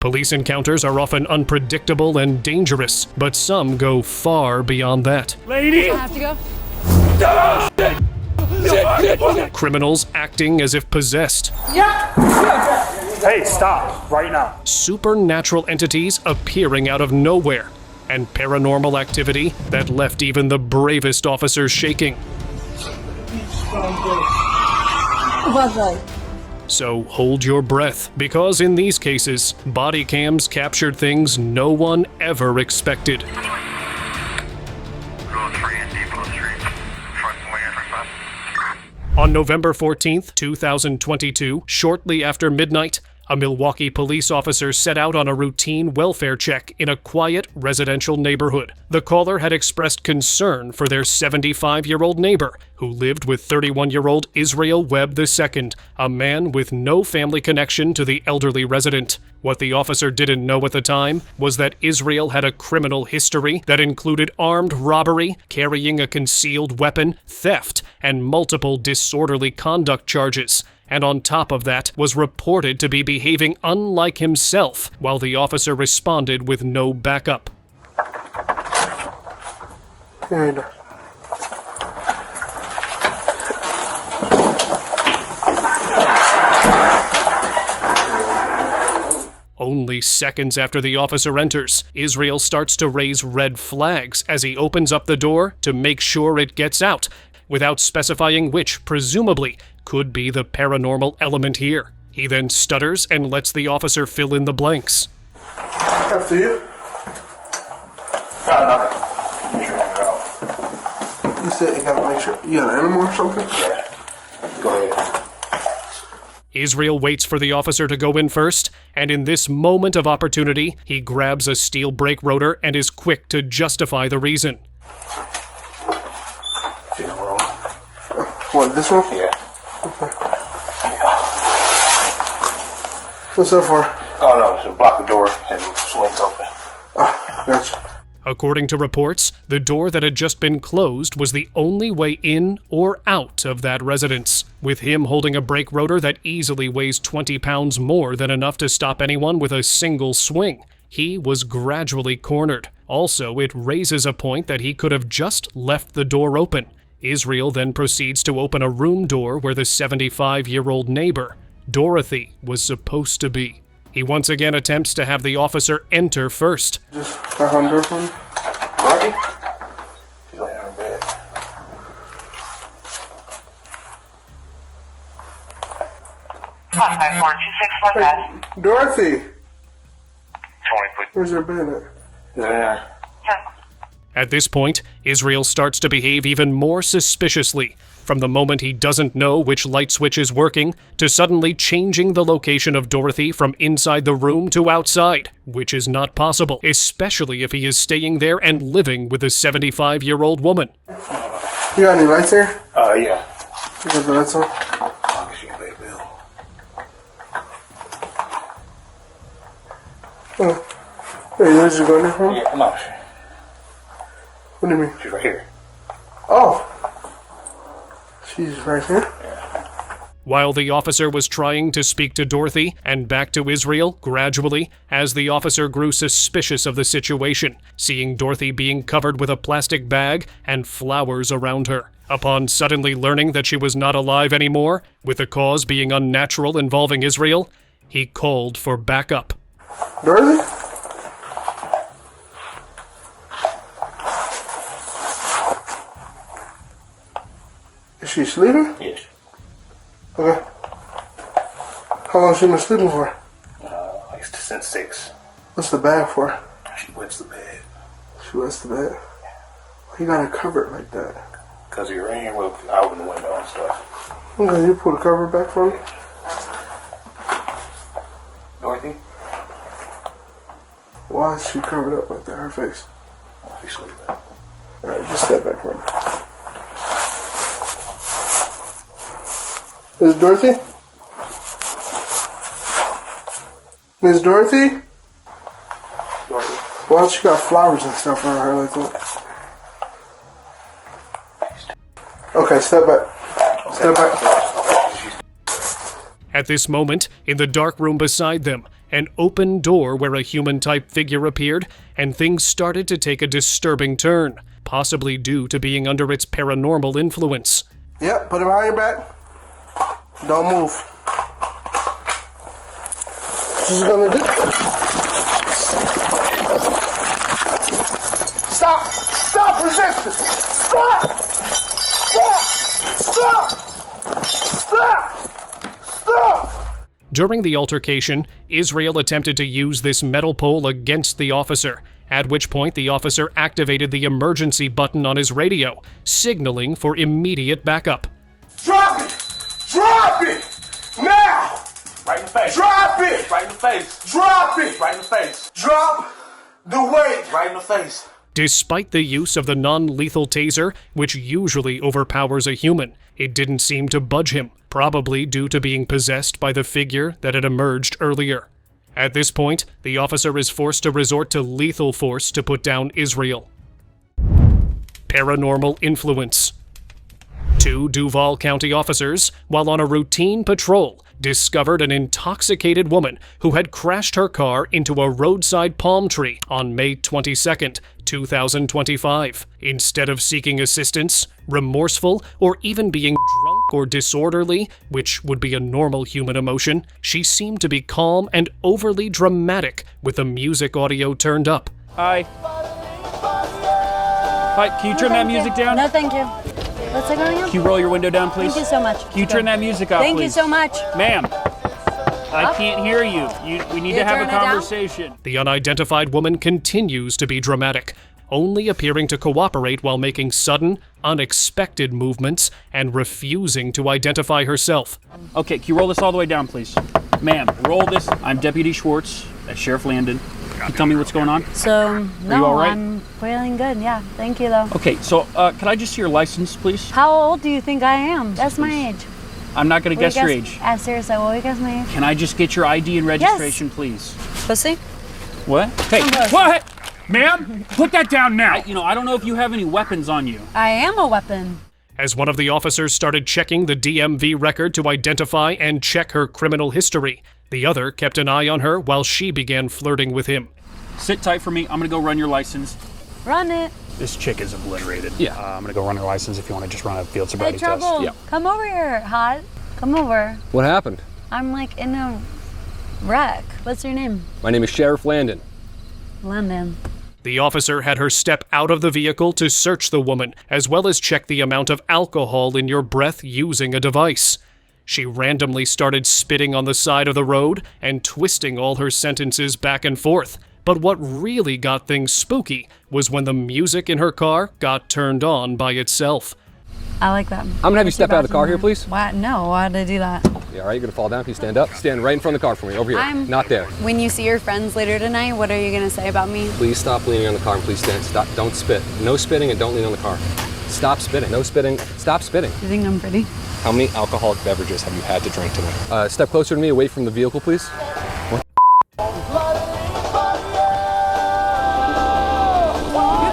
Police encounters are often unpredictable and dangerous, but some go far beyond that. Lady! I have to go. Criminals acting as if possessed. Hey, stop, right now. Supernatural entities appearing out of nowhere. And paranormal activity that left even the bravest officers shaking. So hold your breath, because in these cases, body cams captured things no one ever expected. On November 14th, 2022, shortly after midnight, a Milwaukee police officer set out on a routine welfare check in a quiet residential neighborhood. The caller had expressed concern for their 75-year-old neighbor, who lived with 31-year-old Israel Webb II, a man with no family connection to the elderly resident. What the officer didn't know at the time was that Israel had a criminal history that included armed robbery, carrying a concealed weapon, theft, and multiple disorderly conduct charges. And on top of that, was reported to be behaving unlike himself, while the officer responded with no backup. Only seconds after the officer enters, Israel starts to raise red flags as he opens up the door to make sure it gets out, without specifying which, presumably, could be the paranormal element here. He then stutters and lets the officer fill in the blanks. After you. You said you gotta make sure you got an animal or something? Yeah. Go ahead. Israel waits for the officer to go in first, and in this moment of opportunity, he grabs a steel brake rotor and is quick to justify the reason. What, this one? Yeah. Okay. What's that for? Oh no, to block the door and swings open. Gotcha. According to reports, the door that had just been closed was the only way in or out of that residence, with him holding a brake rotor that easily weighs 20 pounds more than enough to stop anyone with a single swing. He was gradually cornered. Also, it raises a point that he could have just left the door open. Israel then proceeds to open a room door where the 75-year-old neighbor, Dorothy, was supposed to be. He once again attempts to have the officer enter first. Just back on the door for me? Dorothy? She's laying on her bed. Hey, Dorothy! Where's your bed at? Yeah. At this point, Israel starts to behave even more suspiciously, from the moment he doesn't know which light switch is working, to suddenly changing the location of Dorothy from inside the room to outside, which is not possible, especially if he is staying there and living with a 75-year-old woman. You got any lights here? Yeah. You got the lights on? I guess you can pay a bill. Oh. Hey, you just going there for me? Yeah, come on. What do you mean? She's right here. Oh! She's right here? While the officer was trying to speak to Dorothy and back to Israel gradually, as the officer grew suspicious of the situation, seeing Dorothy being covered with a plastic bag and flowers around her. Upon suddenly learning that she was not alive anymore, with the cause being unnatural involving Israel, he called for backup. Dorothy? Is she sleeping? Yes. Okay. How long has she been sleeping for? Like since 6. What's the bag for? She wets the bed. She wets the bed. Why you gotta cover it like that? Because of your rain, well, I open the window and stuff. Okay, you pull the cover back for me? Dorothy? Why is she covered up like that? Her face. Oh, she's sleeping. Alright, just step back for me. Miss Dorothy? Miss Dorothy? Dorothy? Why she got flowers and stuff around her like that? Okay, step back. Step back. At this moment, in the dark room beside them, An open door where a human-type figure appeared, and things started to take a disturbing turn, possibly due to being under its paranormal influence. Yep, put it behind your back. Don't move. This is gonna do. Stop! Stop resisting! Stop! Stop! Stop! Stop! Stop! During the altercation, Israel attempted to use this metal pole against the officer, at which point the officer activated the emergency button on his radio, signaling for immediate backup. Drop it! Drop it! Now! Right in the face. Drop it! Right in the face. Drop it! Right in the face. Drop the weight! Right in the face. Despite the use of the non-lethal taser, which usually overpowers a human, it didn't seem to budge him, probably due to being possessed by the figure that had emerged earlier. At this point, the officer is forced to resort to lethal force to put down Israel. Paranormal influence. 2 Duval County officers, while on a routine patrol, discovered an intoxicated woman who had crashed her car into a roadside palm tree on May 22nd, 2025. Instead of seeking assistance, remorseful, or even being drunk or disorderly, which would be a normal human emotion, she seemed to be calm and overly dramatic with the music audio turned up. Hi. Hi, can you turn that music down? No, thank you. What's it going on? Can you roll your window down, please? Thank you so much. Can you turn that music up, Thank please? you so much. Ma'am, I can't hear you. We need to have turn a it down? conversation. The unidentified woman continues to be dramatic, only appearing to cooperate while making sudden, unexpected movements and refusing to identify herself. Okay, can you roll this all the way down, please? Ma'am, roll this. I'm Deputy Schwartz at Sheriff Landon. Can you tell me what's going on? So, no, you all right? I'm feeling good. Yeah, thank you, though. Okay, so can I just see your license, please? How old do you think I am? That's my age. I'm not going to guess your age. Seriously, will you guess my age? Can I just get your ID and registration, please? Pussy? What? Hey, Somebody. what? Ma'am, put that down now. I don't know if you have any weapons on you. I am a weapon. As one of the officers started checking the DMV record to identify and check her criminal history, the other kept an eye on her while she began flirting with him. Sit tight for me. I'm going to go run your license. Run it. This chick is obliterated. Yeah. I'm going to go run her license if you want to just run a field Hey, sobriety test. Trouble. Yeah. Come over here, hot. Come over. What happened? I'm like in a wreck. What's your name? My name is Sheriff Landon. London. The officer had her step out of the vehicle to search the woman, as well as check the amount of alcohol in your breath using a device. She randomly started spitting on the side of the road and twisting all her sentences back and forth. But what really got things spooky was when the music in her car got turned on by itself. I like that. I'm gonna have you step out of the car here, please. Why? No, why did I do that? Yeah, all right, you're gonna fall down. Can you stand up? Stand right in front of the car for me, over here. Not there. When you see your friends later tonight, what are you going to say about me? Please stop leaning on the car and please stand. Stop. Don't spit. No spitting and don't lean on the car. Stop spitting. No spitting. Stop spitting. You think I'm pretty? How many alcoholic beverages have you had to drink tonight? Step closer to me, away from the vehicle, please. What?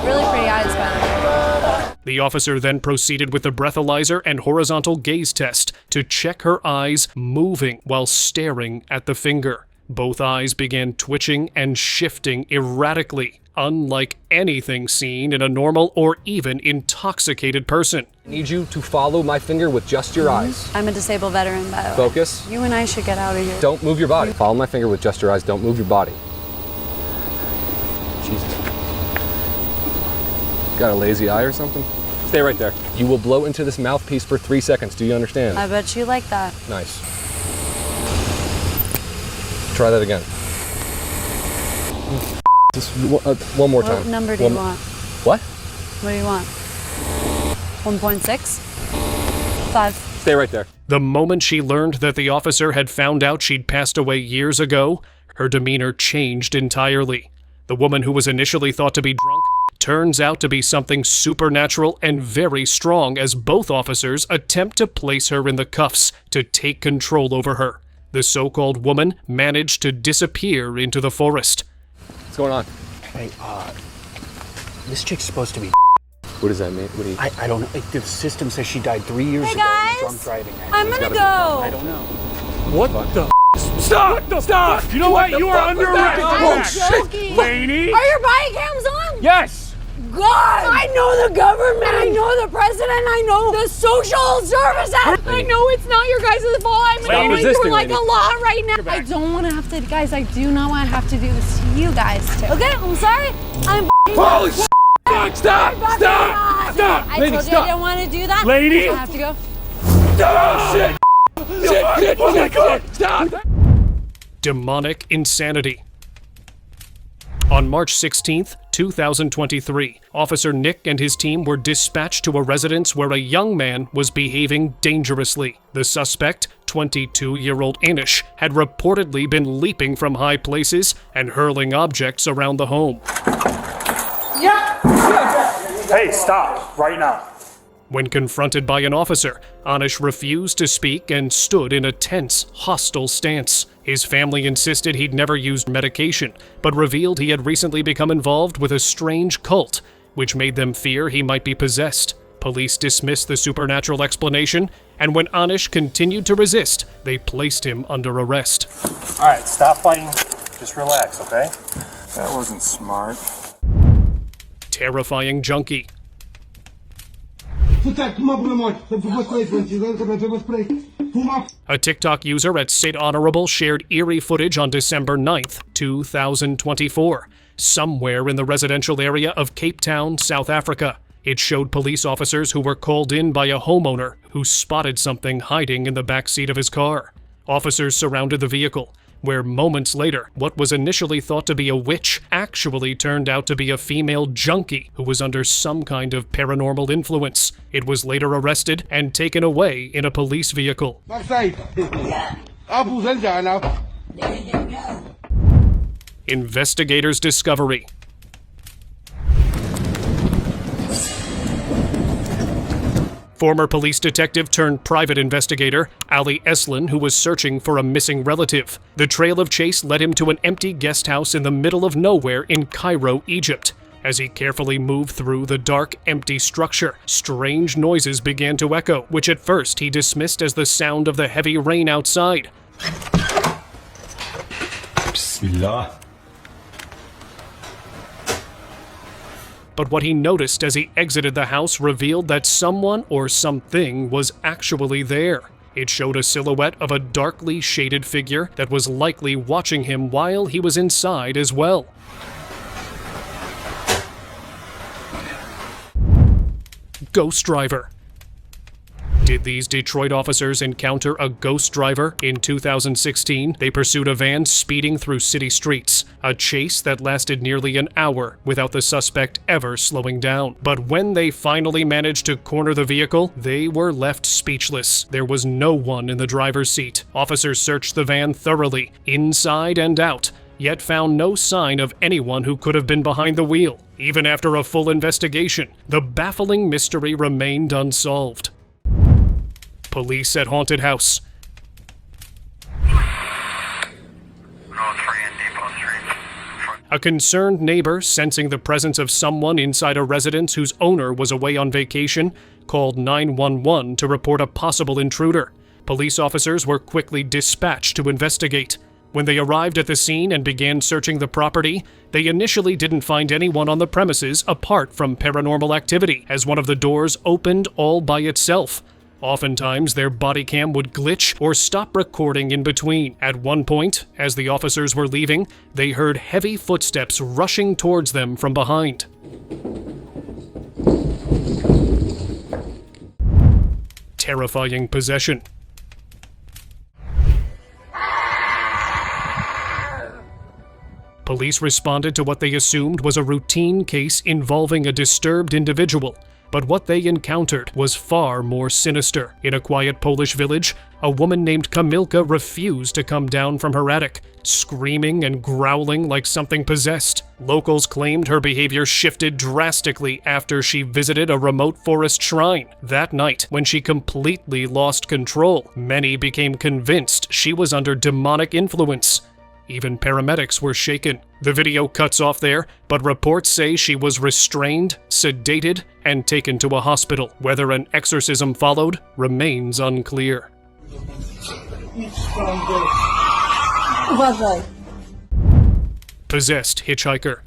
Really pretty eyes, by the way. The officer then proceeded with the breathalyzer and horizontal gaze test to check her eyes moving while staring at the finger. Both eyes began twitching and shifting erratically, unlike anything seen in a normal or even intoxicated person. I need you to follow my finger with just your eyes. I'm a disabled veteran, by the way. Focus. You and I should get out of here. Don't move your body. Follow my finger with just your eyes. Don't move your body. Jesus. Got a lazy eye or something? Stay right there. You will blow into this mouthpiece for 3 seconds. Do you understand? I bet you like that. Nice. Try that again. Just one more time. What number do you want? What? What do you want? 1.6? 5. Stay right there. The moment she learned that the officer had found out she'd passed away years ago, her demeanor changed entirely. The woman who was initially thought to be drunk turns out to be something supernatural and very strong as both officers attempt to place her in the cuffs to take control over her. The so-called woman managed to disappear into the forest. What's going on? Hey, this chick's supposed to be. What does that mean? What do you... I don't know. The system says she died 3 years Hey ago guys, of drunk driving. I'm gonna go. I don't know. What the? Stop! Stop! You know what? You are under arrest. I'm joking. Lady? Are your body cams on? Yes! God! I know the government, I know the president, I know the social service act. I know it's not your guys' fault. I'm going through like a lot right now. I don't want to have to, guys, I do not want to have to do this to you guys too. Okay, I'm sorry. I'm Holy shit! Stop! Stop! Stop! I told you I didn't want to do that. Lady? I have to go. Oh, shit! Shit! Oh my God! Stop! Demonic insanity. On March 16th, 2023, Officer Nick and his team were dispatched to a residence where a young man was behaving dangerously. The suspect, 22-year-old Anish, had reportedly been leaping from high places and hurling objects around the home. Hey, stop right now. When confronted by an officer, Anish refused to speak and stood in a tense, hostile stance. His family insisted he'd never used medication, but revealed he had recently become involved with a strange cult, which made them fear he might be possessed. Police dismissed the supernatural explanation, and when Anish continued to resist, they placed him under arrest. All right, stop fighting. Just relax, okay? That wasn't smart. Terrifying junkie. A TikTok user at St. Honorable shared eerie footage on December 9th, 2024, somewhere in the residential area of Cape Town, South Africa. It showed police officers who were called in by a homeowner who spotted something hiding in the back seat of his car. Officers surrounded the vehicle, where moments later, what was initially thought to be a witch actually turned out to be a female junkie who was under some kind of paranormal influence. It was later arrested and taken away in a police vehicle. Investigators' discovery. Former police detective turned private investigator, Ali Eslin, who was searching for a missing relative. The trail of chase led him to an empty guest house in the middle of nowhere in Cairo, Egypt. As he carefully moved through the dark, empty structure, strange noises began to echo, which at first he dismissed as the sound of the heavy rain outside. Bismillah. But what he noticed as he exited the house revealed that someone or something was actually there. It showed a silhouette of a darkly shaded figure that was likely watching him while he was inside as well. Ghost driver. Did these Detroit officers encounter a ghost driver? In 2016, they pursued a van speeding through city streets, a chase that lasted nearly an hour without the suspect ever slowing down. But when they finally managed to corner the vehicle, they were left speechless. There was no one in the driver's seat. Officers searched the van thoroughly, inside and out, yet found no sign of anyone who could have been behind the wheel. Even after a full investigation, the baffling mystery remained unsolved. Police at haunted house. A concerned neighbor, sensing the presence of someone inside a residence whose owner was away on vacation, called 911 to report a possible intruder. Police officers were quickly dispatched to investigate. When they arrived at the scene and began searching the property, they initially didn't find anyone on the premises apart from paranormal activity, as one of the doors opened all by itself. Oftentimes, their body cam would glitch or stop recording in between. At one point, as the officers were leaving, they heard heavy footsteps rushing towards them from behind. Terrifying possession. Police responded to what they assumed was a routine case involving a disturbed individual. But what they encountered was far more sinister. In a quiet Polish village, a woman named Kamilka refused to come down from her attic, screaming and growling like something possessed. Locals claimed her behavior shifted drastically after she visited a remote forest shrine. That night, when she completely lost control, many became convinced she was under demonic influence. Even paramedics were shaken. The video cuts off there, but reports say she was restrained, sedated, and taken to a hospital. Whether an exorcism followed remains unclear. Uważaj. Possessed hitchhiker.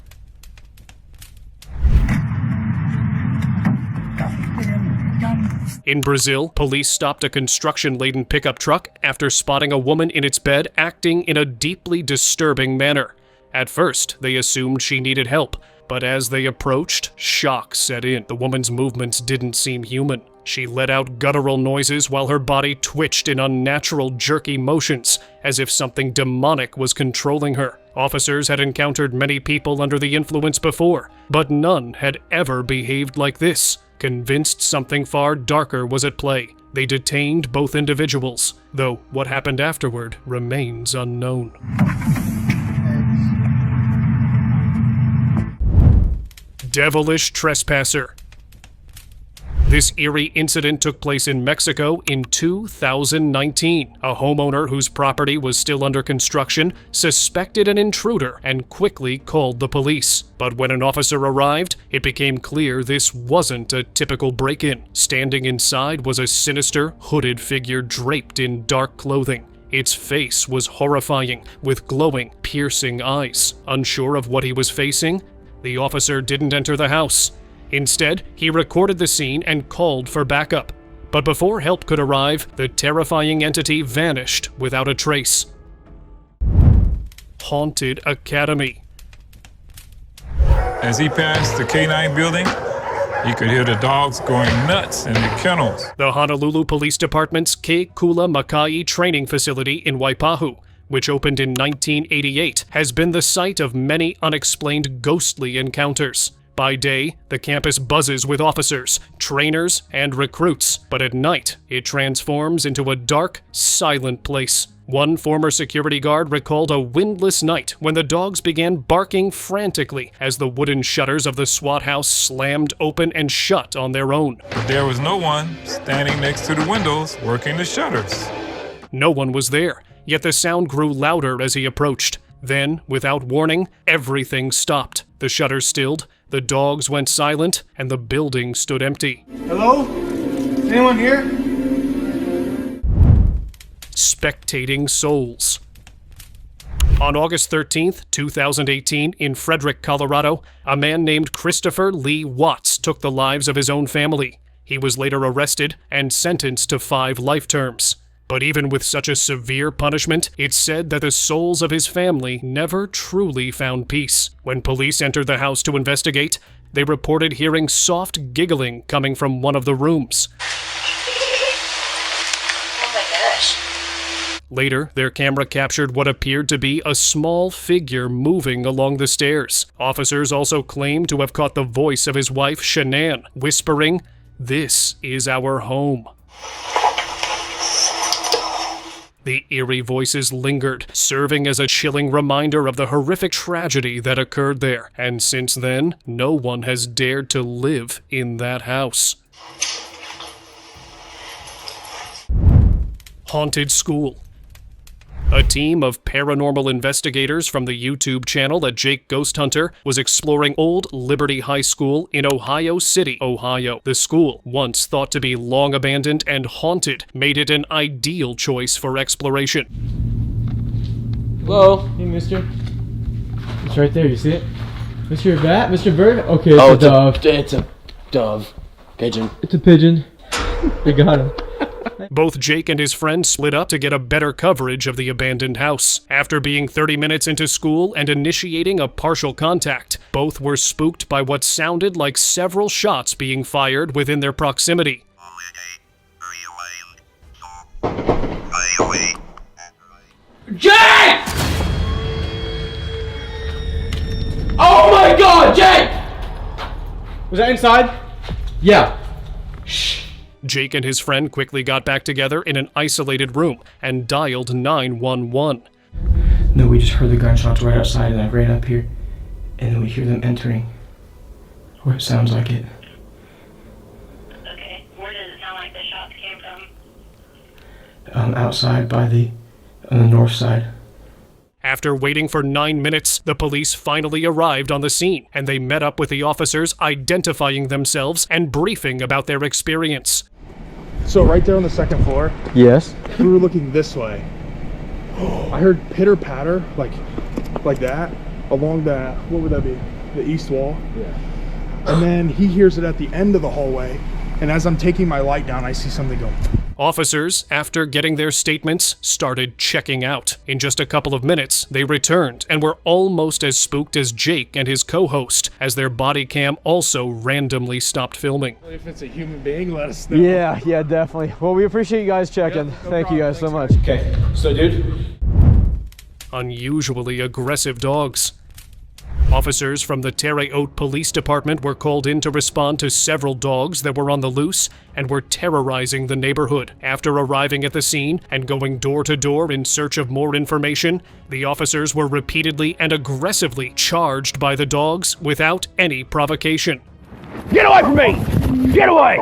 In Brazil, police stopped a construction-laden pickup truck after spotting a woman in its bed acting in a deeply disturbing manner. At first, they assumed she needed help, but as they approached, shock set in. The woman's movements didn't seem human. She let out guttural noises while her body twitched in unnatural, jerky motions, as if something demonic was controlling her. Officers had encountered many people under the influence before, but none had ever behaved like this. Convinced something far darker was at play, they detained both individuals, though what happened afterward remains unknown. Devilish trespasser. This eerie incident took place in Mexico in 2019. A homeowner whose property was still under construction suspected an intruder and quickly called the police. But when an officer arrived, it became clear this wasn't a typical break-in. Standing inside was a sinister, hooded figure draped in dark clothing. Its face was horrifying, with glowing, piercing eyes. Unsure of what he was facing, the officer didn't enter the house. Instead, he recorded the scene and called for backup. But before help could arrive, the terrifying entity vanished without a trace. Haunted Academy. As he passed the K-9 building, you could hear the dogs going nuts in the kennels. The Honolulu Police Department's Ke Kula Makai training facility in Waipahu, which opened in 1988, has been the site of many unexplained ghostly encounters. By day, the campus buzzes with officers, trainers, and recruits, but at night, it transforms into a dark, silent place. One former security guard recalled a windless night when the dogs began barking frantically as the wooden shutters of the SWAT house slammed open and shut on their own. But there was no one standing next to the windows working the shutters. No one was there, yet the sound grew louder as he approached. Then, without warning, everything stopped. The shutters stilled, the dogs went silent, and the building stood empty. Hello? Is anyone here? Spectating souls. On August 13th, 2018, in Frederick, Colorado, a man named Christopher Lee Watts took the lives of his own family. He was later arrested and sentenced to 5 life terms. But even with such a severe punishment, it's said that the souls of his family never truly found peace. When police entered the house to investigate, they reported hearing soft giggling coming from one of the rooms. Oh my gosh. Later, their camera captured what appeared to be a small figure moving along the stairs. Officers also claimed to have caught the voice of his wife, Shanann, whispering, "This is our home." The eerie voices lingered, serving as a chilling reminder of the horrific tragedy that occurred there, and since then, no one has dared to live in that house. Haunted School. A team of paranormal investigators from the YouTube channel at Jake Ghost Hunter was exploring Old Liberty High School in Ohio City, Ohio. The school, once thought to be long abandoned and haunted, made it an ideal choice for exploration. Hello? Hey, mister. It's right there, you see it? Mr. Bat? Mr. Bird? Okay, it's a dove. It's a dove. Pigeon. It's a pigeon. We got him. Both Jake and his friend split up to get a better coverage of the abandoned house. After being 30 minutes into school and initiating a partial contact, both were spooked by what sounded like several shots being fired within their proximity. Jake! Oh my God, Jake! Was that inside? Yeah. Shh. Jake and his friend quickly got back together in an isolated room and dialed 911. No, we just heard the gunshots right outside and I ran up here. And then we hear them entering. Or it sounds like it. Okay, where does it sound like the shots came from? Outside on the north side. After waiting for 9 minutes, the police finally arrived on the scene, and they met up with the officers, identifying themselves and briefing about their experience. So right there on the second floor, Yes. we were looking this way. I heard pitter patter like that along the, what would that be? The east wall. Yeah. And then he hears it at the end of the hallway. And as I'm taking my light down, I see something go. Officers, after getting their statements, started checking out. In just a couple of minutes, they returned and were almost as spooked as Jake and his co-host, as their body cam also randomly stopped filming. If it's a human being, let us know. Yeah, definitely. Well, we appreciate you guys checking. Yep, no Thank you problem. guys so much. Thanks, Okay, so dude. Unusually aggressive dogs. Officers from the Terre Haute Police Department were called in to respond to several dogs that were on the loose and were terrorizing the neighborhood. After arriving at the scene and going door to door in search of more information, the officers were repeatedly and aggressively charged by the dogs without any provocation. Get away from me! Get away!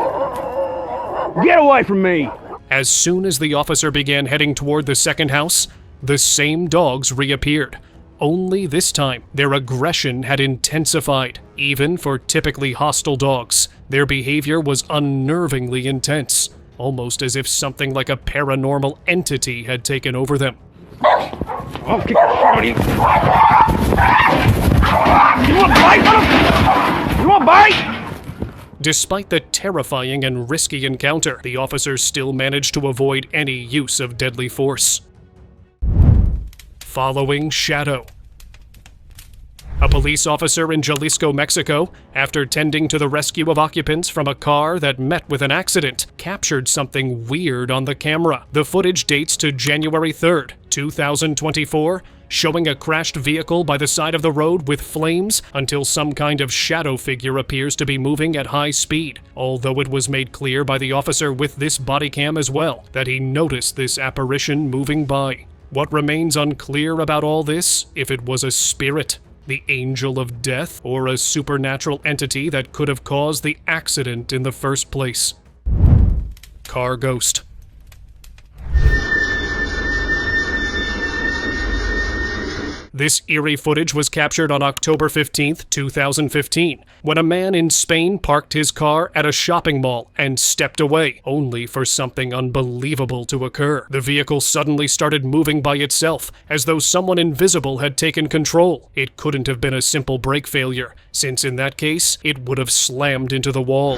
Get away from me! As soon as the officer began heading toward the second house, the same dogs reappeared. Only this time, their aggression had intensified. Even for typically hostile dogs, their behavior was unnervingly intense, almost as if something like a paranormal entity had taken over them. I'll kick the shit out of you. You want to bite, motherfucker? You want to bite? Despite the terrifying and risky encounter, the officers still managed to avoid any use of deadly force. Following shadow. A police officer in Jalisco, Mexico, after tending to the rescue of occupants from a car that met with an accident, captured something weird on the camera. The footage dates to January 3rd, 2024, showing a crashed vehicle by the side of the road with flames until some kind of shadow figure appears to be moving at high speed, although it was made clear by the officer with this body cam as well that he noticed this apparition moving by. What remains unclear about all this, if it was a spirit, the angel of death, or a supernatural entity that could have caused the accident in the first place. Car ghost. This eerie footage was captured on October 15th, 2015, when a man in Spain parked his car at a shopping mall and stepped away, only for something unbelievable to occur. The vehicle suddenly started moving by itself, as though someone invisible had taken control. It couldn't have been a simple brake failure, since in that case, it would have slammed into the wall.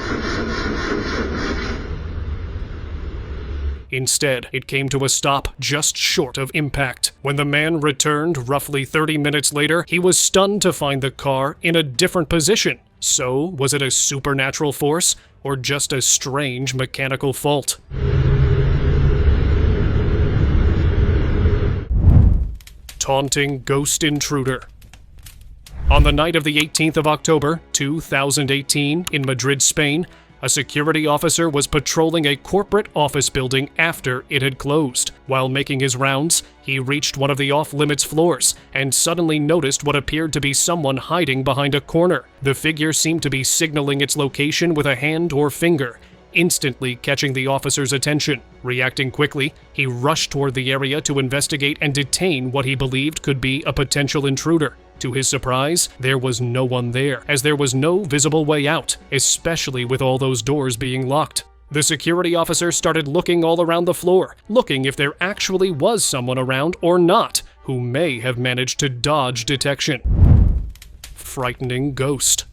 Instead, it came to a stop just short of impact. When the man returned roughly 30 minutes later, he was stunned to find the car in a different position. So, was it a supernatural force, or just a strange mechanical fault? Taunting ghost intruder. On the night of the 18th of October, 2018, in Madrid, Spain, a security officer was patrolling a corporate office building after it had closed. While making his rounds, he reached one of the off-limits floors and suddenly noticed what appeared to be someone hiding behind a corner. The figure seemed to be signaling its location with a hand or finger, instantly catching the officer's attention. Reacting quickly, he rushed toward the area to investigate and detain what he believed could be a potential intruder. To his surprise, there was no one there, as there was no visible way out, especially with all those doors being locked. The security officer started looking all around the floor, looking if there actually was someone around or not, who may have managed to dodge detection. Frightening ghost.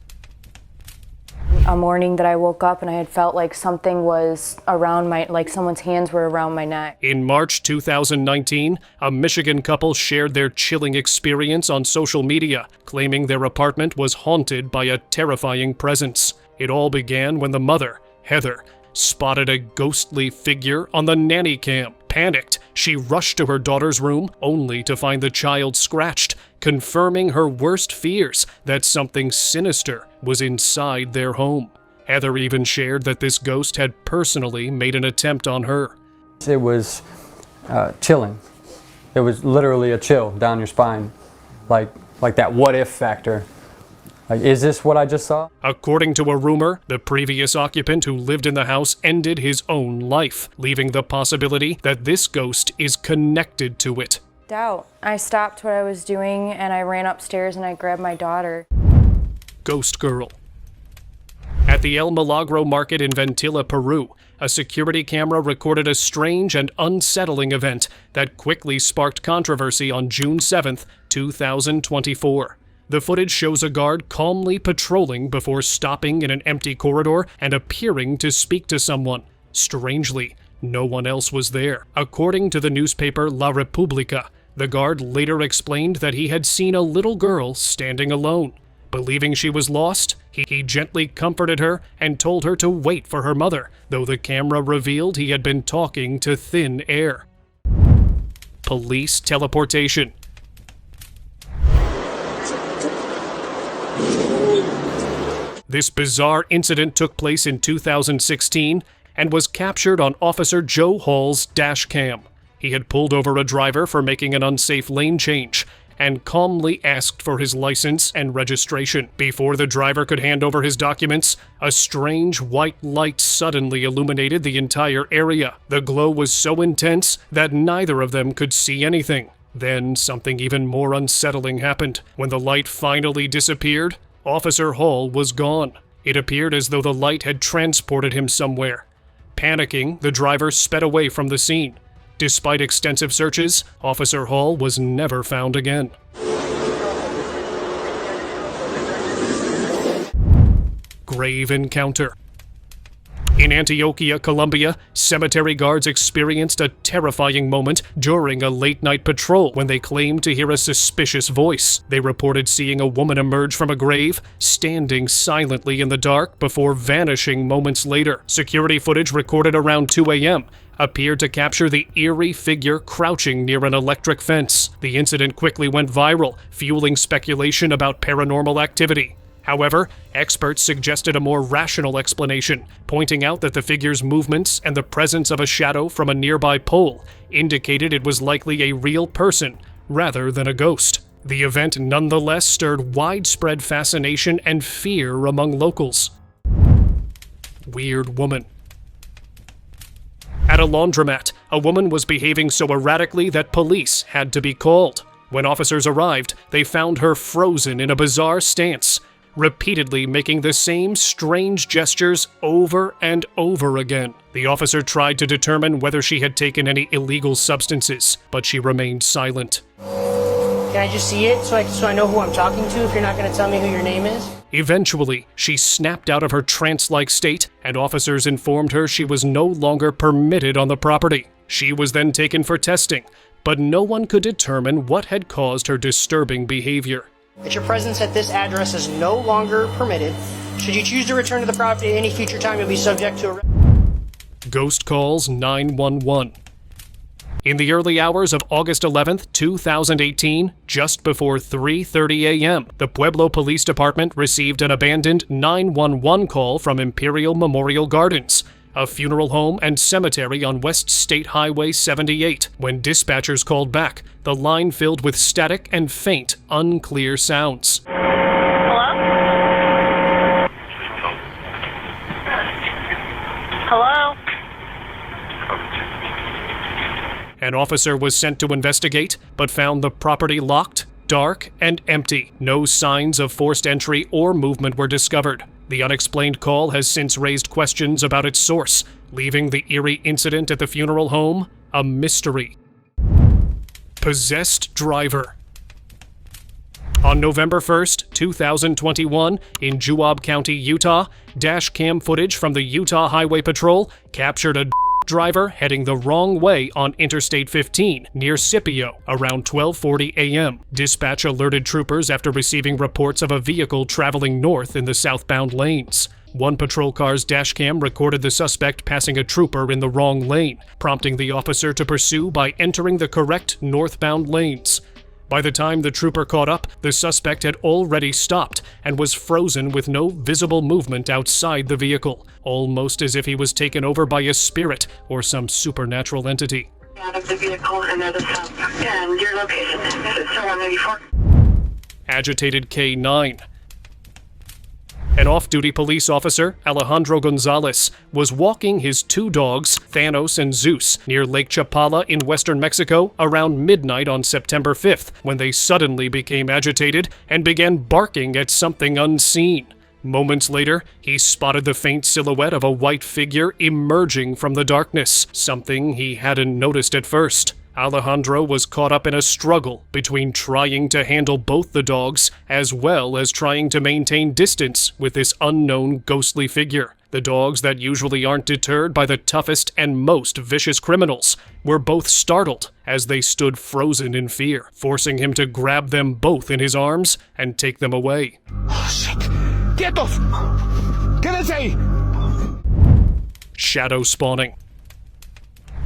A morning that I woke up and I had felt like something was around like someone's hands were around my neck. In March 2019, a Michigan couple shared their chilling experience on social media, claiming their apartment was haunted by a terrifying presence. It all began when the mother, Heather, spotted a ghostly figure on the nanny cam. Panicked, she rushed to her daughter's room, only to find the child scratched, confirming her worst fears that something sinister was inside their home. Heather even shared that this ghost had personally made an attempt on her. It was chilling. It was literally a chill down your spine, like that what if factor. Like, is this what I just saw? According to a rumor, the previous occupant who lived in the house ended his own life, leaving the possibility that this ghost is connected to it. Doubt. I stopped what I was doing and I ran upstairs and I grabbed my daughter. Ghost girl. At the El Milagro market in Ventilla, Peru, a security camera recorded a strange and unsettling event that quickly sparked controversy on June 7, 2024. The footage shows a guard calmly patrolling before stopping in an empty corridor and appearing to speak to someone. Strangely, no one else was there. According to the newspaper La Repubblica, the guard later explained that he had seen a little girl standing alone. Believing she was lost, he gently comforted her and told her to wait for her mother, though the camera revealed he had been talking to thin air. Police teleportation. This bizarre incident took place in 2016 and was captured on Officer Joe Hall's dash cam. He had pulled over a driver for making an unsafe lane change and calmly asked for his license and registration. Before the driver could hand over his documents, a strange white light suddenly illuminated the entire area. The glow was so intense that neither of them could see anything. Then something even more unsettling happened. When the light finally disappeared, Officer Hall was gone. It appeared as though the light had transported him somewhere. Panicking, the driver sped away from the scene. Despite extensive searches, Officer Hall was never found again. Grave encounter. In Antioquia, Colombia, cemetery guards experienced a terrifying moment during a late-night patrol when they claimed to hear a suspicious voice. They reported seeing a woman emerge from a grave, standing silently in the dark before vanishing moments later. Security footage recorded around 2 a.m. appeared to capture the eerie figure crouching near an electric fence. The incident quickly went viral, fueling speculation about paranormal activity. However, experts suggested a more rational explanation, pointing out that the figure's movements and the presence of a shadow from a nearby pole indicated it was likely a real person rather than a ghost. The event nonetheless stirred widespread fascination and fear among locals. Weird woman. At a laundromat, a woman was behaving so erratically that police had to be called. When officers arrived, they found her frozen in a bizarre stance, repeatedly making the same strange gestures over and over again. The officer tried to determine whether she had taken any illegal substances, but she remained silent. Can I just see it so I know who I'm talking to if you're not going to tell me who your name is? Eventually, she snapped out of her trance-like state, and officers informed her she was no longer permitted on the property. She was then taken for testing, but no one could determine what had caused her disturbing behavior. That your presence at this address is no longer permitted. Should you choose to return to the property at any future time, you'll be subject to arrest. Ghost calls 911. In the early hours of August 11, 2018, just before 3:30 a.m., the Pueblo Police Department received an abandoned 911 call from Imperial Memorial Gardens, a funeral home and cemetery on West State Highway 78. When dispatchers called back, the line filled with static and faint, unclear sounds. Hello? An officer was sent to investigate, but found the property locked, dark, and empty. No signs of forced entry or movement were discovered. The unexplained call has since raised questions about its source, leaving the eerie incident at the funeral home a mystery. Possessed driver. On November 1st, 2021, in Juab County, Utah, dash cam footage from the Utah Highway Patrol captured a driver heading the wrong way on Interstate 15 near Scipio around 12:40 a.m. Dispatch alerted troopers after receiving reports of a vehicle traveling north in the southbound lanes. One patrol car's dashcam recorded the suspect passing a trooper in the wrong lane, prompting the officer to pursue by entering the correct northbound lanes. By the time the trooper caught up, the suspect had already stopped and was frozen with no visible movement outside the vehicle, almost as if he was taken over by a spirit or some supernatural entity. Out of the vehicle and that is and your location is 184. Agitated K9. An off-duty police officer, Alejandro Gonzalez, was walking his two dogs, Thanos and Zeus, near Lake Chapala in western Mexico around midnight on September 5th, when they suddenly became agitated and began barking at something unseen. Moments later, he spotted the faint silhouette of a white figure emerging from the darkness, something he hadn't noticed at first. Alejandro was caught up in a struggle between trying to handle both the dogs as well as trying to maintain distance with this unknown ghostly figure. The dogs that usually aren't deterred by the toughest and most vicious criminals were both startled as they stood frozen in fear, forcing him to grab them both in his arms and take them away. ¡Quietos! ¡Quédense ahí! Shadow spawning.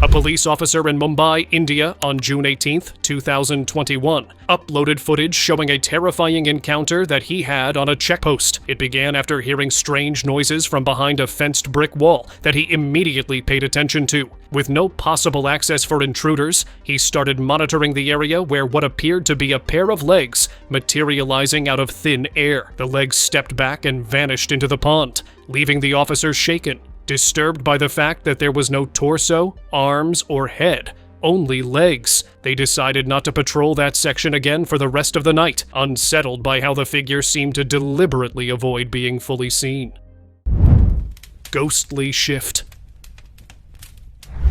A police officer in Mumbai, India, on June 18, 2021, uploaded footage showing a terrifying encounter that he had on a checkpost. It began after hearing strange noises from behind a fenced brick wall that he immediately paid attention to. With no possible access for intruders, he started monitoring the area where what appeared to be a pair of legs materializing out of thin air. The legs stepped back and vanished into the pond, leaving the officer shaken. Disturbed by the fact that there was no torso, arms, or head, only legs, they decided not to patrol that section again for the rest of the night, unsettled by how the figure seemed to deliberately avoid being fully seen. Ghostly shift.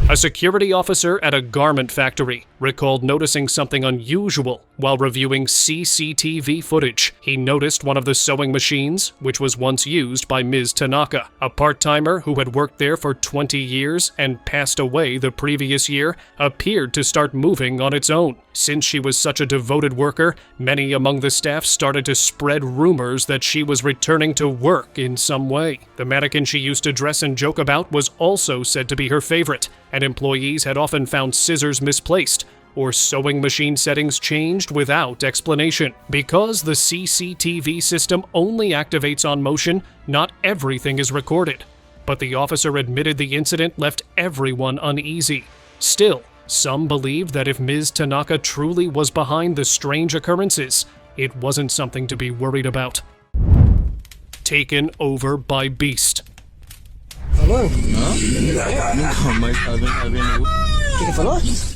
A security officer at a garment factory recalled noticing something unusual while reviewing CCTV footage. He noticed one of the sewing machines, which was once used by Ms. Tanaka, a part-timer who had worked there for 20 years and passed away the previous year, appeared to start moving on its own. Since she was such a devoted worker, many among the staff started to spread rumors that she was returning to work in some way. The mannequin she used to dress and joke about was also said to be her favorite, and employees had often found scissors misplaced or sewing machine settings changed without explanation. Because the CCTV system only activates on motion, not everything is recorded. But the officer admitted the incident left everyone uneasy. Still, some believed that if Ms. Tanaka truly was behind the strange occurrences, it wasn't something to be worried about. Taken over by Beast.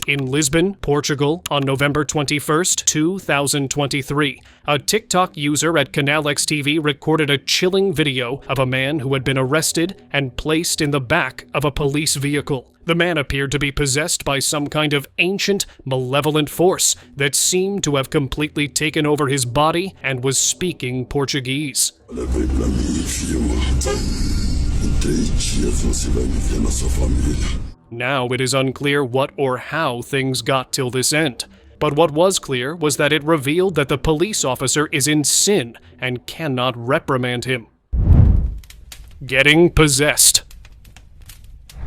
In Lisbon, Portugal, on November 21st, 2023, a TikTok user at Canal X TV recorded a chilling video of a man who had been arrested and placed in the back of a police vehicle. The man appeared to be possessed by some kind of ancient, malevolent force that seemed to have completely taken over his body and was speaking Portuguese. Now it is unclear what or how things got till this end. But what was clear was that it revealed that the police officer is in sin and cannot reprimand him. Getting possessed.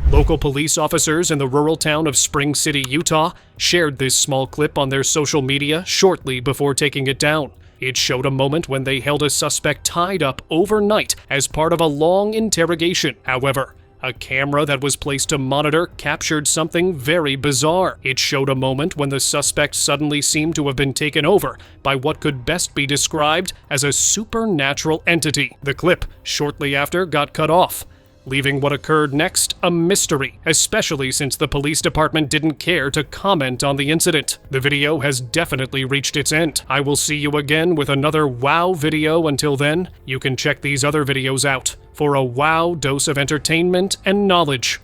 Local police officers in the rural town of Spring City, Utah, shared this small clip on their social media shortly before taking it down. It showed a moment when they held a suspect tied up overnight as part of a long interrogation. However, a camera that was placed to monitor captured something very bizarre. It showed a moment when the suspect suddenly seemed to have been taken over by what could best be described as a supernatural entity. The clip, shortly after, got cut off, leaving what occurred next a mystery, especially since the police department didn't care to comment on the incident. The video has definitely reached its end. I will see you again with another wow video. Until then, you can check these other videos out for a wow dose of entertainment and knowledge.